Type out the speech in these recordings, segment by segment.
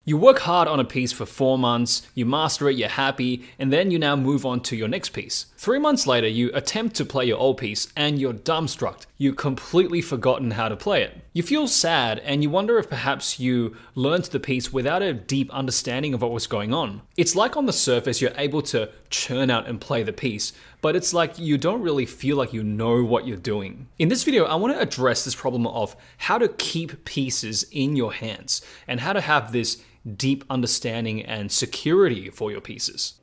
You work hard on a piece for 4 months, you master it, you're happy, and then you now move on to your next piece. 3 months later, you attempt to play your old piece and you're dumbstruck. You've completely forgotten how to play it. You feel sad and you wonder if perhaps you learned the piece without a deep understanding of what was going on. It's like on the surface you're able to churn out and play the piece, but it's like you don't really feel like you know what you're doing. In this video, I want to address this problem of how to keep pieces in your hands and how to have this deep understanding and security for your pieces.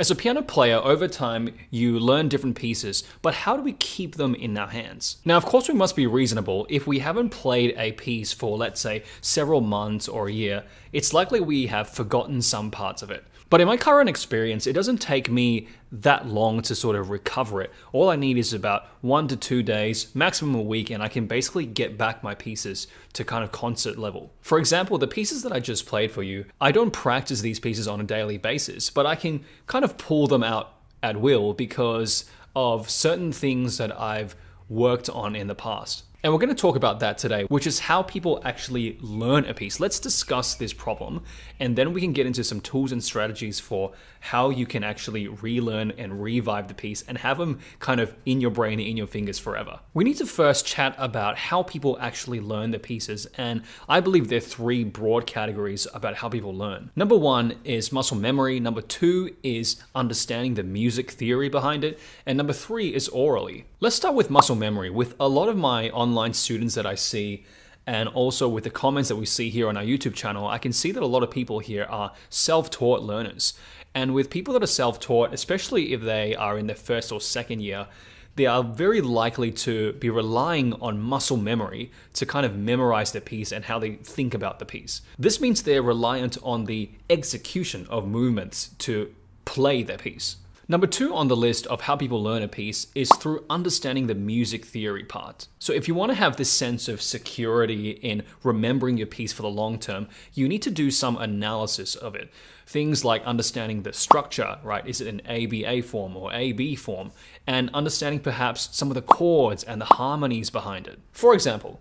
As a piano player, over time, you learn different pieces, but how do we keep them in our hands? Now, of course, we must be reasonable. If we haven't played a piece for, let's say, several months or a year, it's likely we have forgotten some parts of it. But in my current experience, it doesn't take me that long to sort of recover it. All I need is about 1 to 2 days, maximum a week, and I can basically get back my pieces to kind of concert level. For example, the pieces that I just played for you, I don't practice these pieces on a daily basis, but I can kind of pull them out at will because of certain things that I've worked on in the past. And we're going to talk about that today, which is how people actually learn a piece. Let's discuss this problem, and then we can get into some tools and strategies for how you can actually relearn and revive the piece and have them kind of in your brain, in your fingers forever. We need to first chat about how people actually learn the pieces, and I believe there are 3 broad categories about how people learn. Number 1 is muscle memory, number 2 is understanding the music theory behind it, and number 3 is orally. Let's start with muscle memory. With a lot of my online students that I see, and also with the comments that we see here on our YouTube channel, I can see that a lot of people here are self-taught learners. And with people that are self-taught, especially if they are in their first or second year, they are very likely to be relying on muscle memory to kind of memorize the piece and how they think about the piece. This means they're reliant on the execution of movements to play their piece. Number 2 on the list of how people learn a piece is through understanding the music theory part. So if you want to have this sense of security in remembering your piece for the long term, you need to do some analysis of it. Things like understanding the structure, right? Is it an ABA form or AB form? And understanding perhaps some of the chords and the harmonies behind it. For example,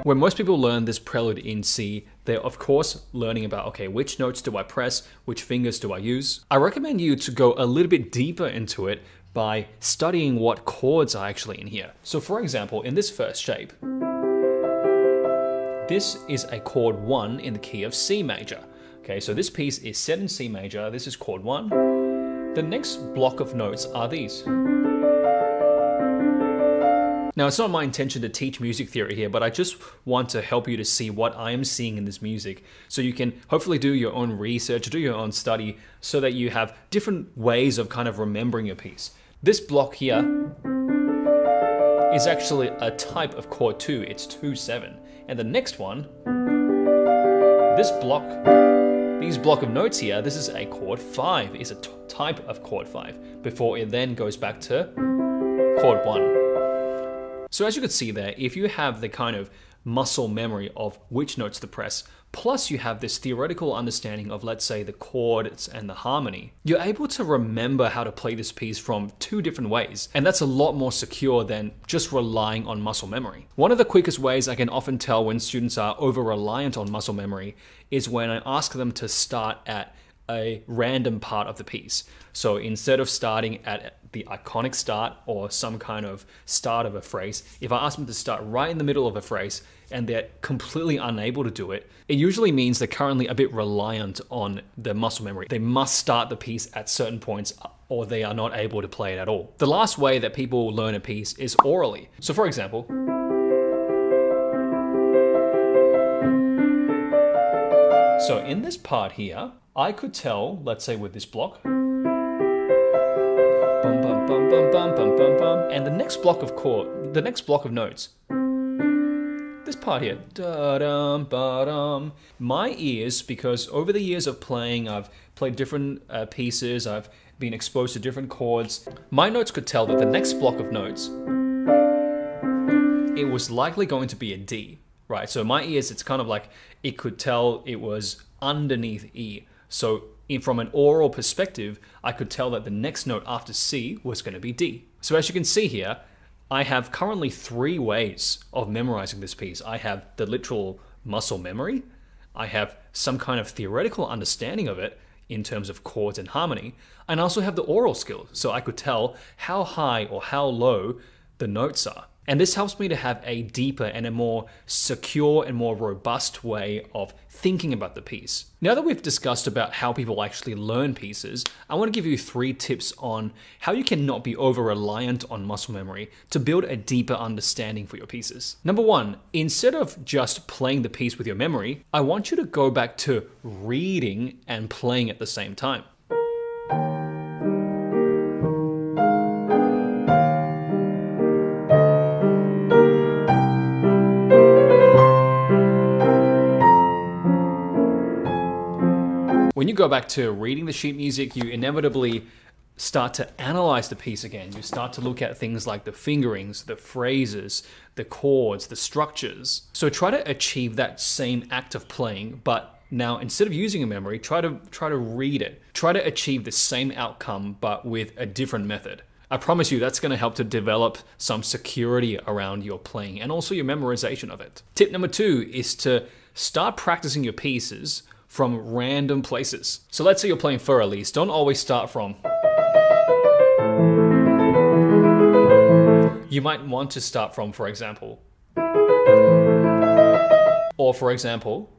when most people learn this prelude in C, they're of course learning about, okay, which notes do I press, which fingers do I use? I recommend you to go a little bit deeper into it by studying what chords are actually in here. So for example, in this first shape, this is a chord 1 in the key of C major. Okay, so this piece is set in C major, this is chord 1. The next block of notes are these. Now, it's not my intention to teach music theory here, but I just want to help you to see what I am seeing in this music so you can hopefully do your own research, do your own study, so that you have different ways of kind of remembering your piece. This block here is actually a type of chord 2, it's 2-7. And the next one, this block of notes here, this is a chord 5, is a type of chord 5, before it then goes back to chord 1. So as you can see there, if you have the kind of muscle memory of which notes to press, plus you have this theoretical understanding of, let's say, the chords and the harmony, you're able to remember how to play this piece from 2 different ways. And that's a lot more secure than just relying on muscle memory. One of the quickest ways I can often tell when students are over-reliant on muscle memory is when I ask them to start at a random part of the piece. So instead of starting at the iconic start or some kind of start of a phrase, if I ask them to start right in the middle of a phrase and they're completely unable to do it, it usually means they're currently a bit reliant on the muscle memory. They must start the piece at certain points or they are not able to play it at all. The last way that people learn a piece is orally. So for example, so in this part here, I could tell, let's say with this block, bum, bum, bum, bum, bum, bum, bum, bum, and the next block of notes, this part here, da-dum, ba-dum. My ears, because over the years of playing, I've played different pieces, I've being exposed to different chords, my notes could tell that the next block of notes, it was likely going to be a D, right? So my ears, it's kind of like it could tell it was underneath E. So from an oral perspective, I could tell that the next note after C was going to be D. So as you can see here, I have currently 3 ways of memorizing this piece. I have the literal muscle memory, I have some kind of theoretical understanding of it in terms of chords and harmony, and I also have the oral skills, so I could tell how high or how low the notes are. And this helps me to have a deeper and a more secure and more robust way of thinking about the piece. Now that we've discussed about how people actually learn pieces, I want to give you 3 tips on how you can not be over-reliant on muscle memory to build a deeper understanding for your pieces. Number 1, instead of just playing the piece with your memory, I want you to go back to reading and playing at the same time. When you go back to reading the sheet music, you inevitably start to analyze the piece again. You start to look at things like the fingerings, the phrases, the chords, the structures. So try to achieve that same act of playing, but now instead of using a memory, try to read it. Try to achieve the same outcome, but with a different method. I promise you that's going to help to develop some security around your playing and also your memorization of it. Tip number 2 is to start practicing your pieces from random places. So let's say you're playing for Elise. Don't always start from. You might want to start from, for example. Or for example.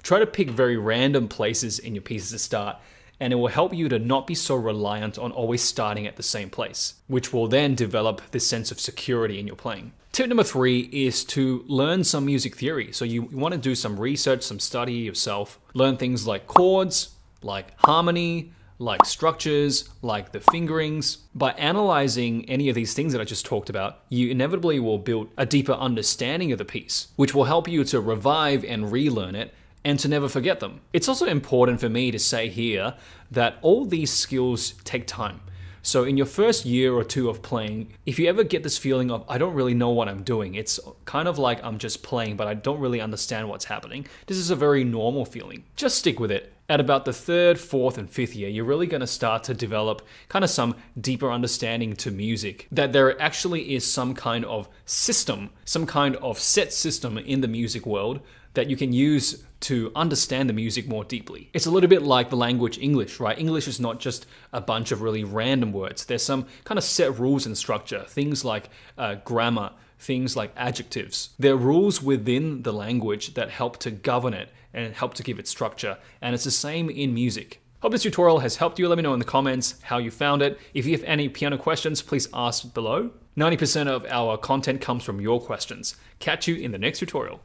Try to pick very random places in your pieces to start, and it will help you to not be so reliant on always starting at the same place, which will then develop this sense of security in your playing. Tip number 3 is to learn some music theory. So you want to do some research, some study yourself, learn things like chords, like harmony, like structures, like the fingerings. By analyzing any of these things that I just talked about, you inevitably will build a deeper understanding of the piece, which will help you to revive and relearn it and to never forget them. It's also important for me to say here that all these skills take time. So in your first year or 2 of playing, if you ever get this feeling of, I don't really know what I'm doing, it's kind of like I'm just playing, but I don't really understand what's happening. This is a very normal feeling. Just stick with it. At about the 3rd, 4th, and 5th year, you're really going to start to develop kind of some deeper understanding to music, that there actually is some kind of system, some kind of set system in the music world that you can use to understand the music more deeply. It's a little bit like the language English, right? English is not just a bunch of really random words. There's some kind of set rules and structure, things like grammar, things like adjectives. There are rules within the language that help to govern it and help to give it structure. And it's the same in music. Hope this tutorial has helped you. Let me know in the comments how you found it. If you have any piano questions, please ask below. 90% of our content comes from your questions. Catch you in the next tutorial.